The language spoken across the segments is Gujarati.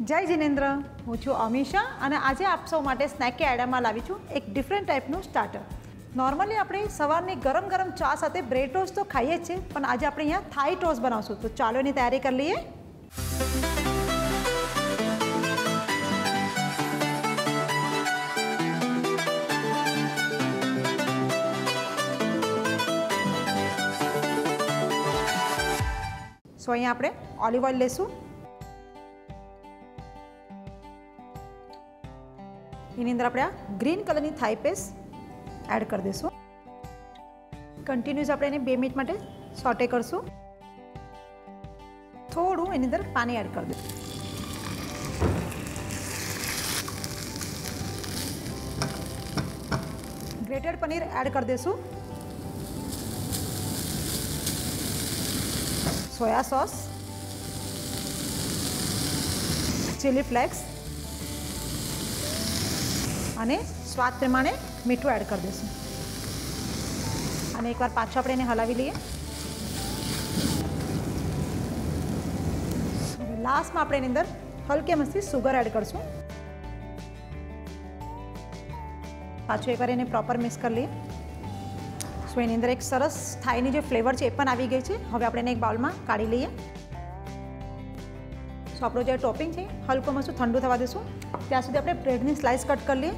જય જિનેન્દ્ર, હું છું અમીષા અને આજે આપ સૌ માટે સ્નેકી આઈડિયામાં લાવી છું એક ડિફરન્ટ ટાઈપનું સ્ટાર્ટર. નોર્મલી આપણે સવારની ગરમ ગરમ ચા સાથે બ્રેડ ટોસ્ટ તો ખાઈએ જ છે, પણ આજે આપણે અહીંયા થાઈ ટોસ્ટ બનાવશું. તો ચાલો એની તૈયારી કરી લઈએ. સો અહીંયા આપણે ઓલિવ ઓઇલ લેશું. એની અંદર આપણે આ ગ્રીન કલરની થાઈ પેસ્ટ એડ કરી દઈશું. કન્ટિન્યુઅસ આપણે એને 2 મિનિટ માટે સોટે કરશું. થોડું એની અંદર પાણી એડ કરી દઈશું. ગ્રેટેડ પનીર એડ કરી દઈશું. સોયા સોસ, ચીલી ફ્લેક્સ અને સ્વાદ પ્રમાણે મીઠું એડ કરી દઈશું. અને એકવાર પાછું આપણે એને હલાવી લઈએ. લાસ્ટમાં આપણે એની અંદર હલકી મસ્તી સુગર એડ કરશું. પાછું એકવાર એને પ્રોપર મિક્સ કરી લઈએ. સો એની અંદર એક સરસ થાઈની જે ફ્લેવર છે એ પણ આવી ગઈ છે. હવે આપણે એને એક બાઉલમાં કાઢી લઈએ. સો આપણું જે ટોપિંગ છે હલકું મસ્તું ઠંડુ થવા દઈશું. ત્યાં સુધી આપણે બ્રેડની સ્લાઇસ કટ કરી લઈએ.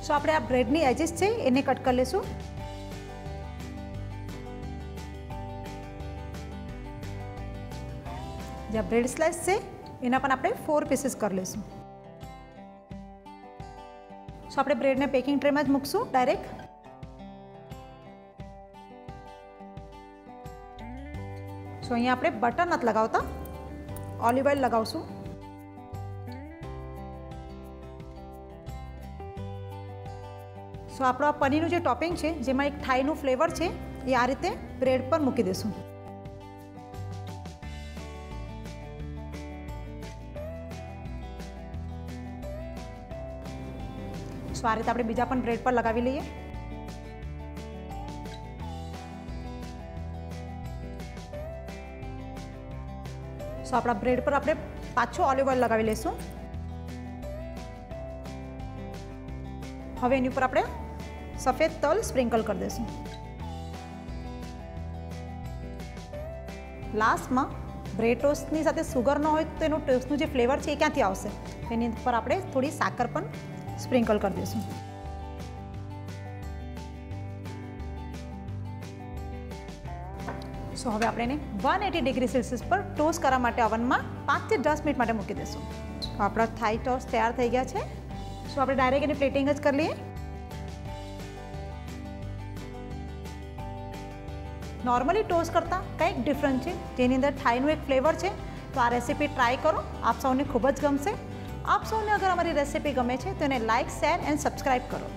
સો આપણે આ બ્રેડની એજીસ છે એને કટ કરી લઈશું. જે બ્રેડ સ્લાઇસ છે એના પણ આપણે 4 પીસીસ કરી લઈશું. સો આપણે બ્રેડને પેકિંગ ટ્રેમાં જ મૂકશું ડાયરેક્ટ. સો અહીંયા આપણે બટર નથી લગાવતા, ઓલિવ ઓઇલ લગાવશું. સો આપણો આ પનીરનું જે ટોપિંગ છે જેમાં એક થાઈનું ફ્લેવર છે એ આ રીતે બ્રેડ પર મૂકી દઈશું. સો આ રીતે આપણે બીજા પણ બ્રેડ પર લગાવી લઈએ. સો આપણા બ્રેડ પર આપણે પાછો ઓલિવ ઓઇલ લગાવી લઈશું. હવે એની ઉપર આપણે સફેદ તલ સ્પ્રિંકલ કરી દઈશું. લાસ્ટમાં બ્રેડ ટોસ્ટની સાથે સુગર ન હોય તો એનું ટોસ્ટનું જે ફ્લેવર છે એ ક્યાંથી આવશે? એની ઉપર આપણે થોડી સાકર પણ સ્પ્રિંકલ કરી દઈશું. સો હવે આપણે એને 180 ડિગ્રી સેલ્સિયસ પર ટોસ્ટ કરવા માટે ઓવનમાં 5 થી 10 મિનિટ માટે મૂકી દઈશું. તો આપણા થાઈ ટોસ્ટ તૈયાર થઈ ગયા છે. સો આપણે ડાયરેક્ટ એની પ્લેટિંગ જ કરી લઈએ. નોર્મલી ટોસ્ટ કરતાં કંઈક ડિફરન્ટ છે, જેની અંદર થાઈનું એક ફ્લેવર છે. તો આ રેસીપી ટ્રાય કરો, આપ સૌને ખૂબ જ ગમશે. આપ સૌને અગર અમારી રેસીપી ગમે છે તો એને લાઇક, શેર એન્ડ સબસ્ક્રાઈબ કરો.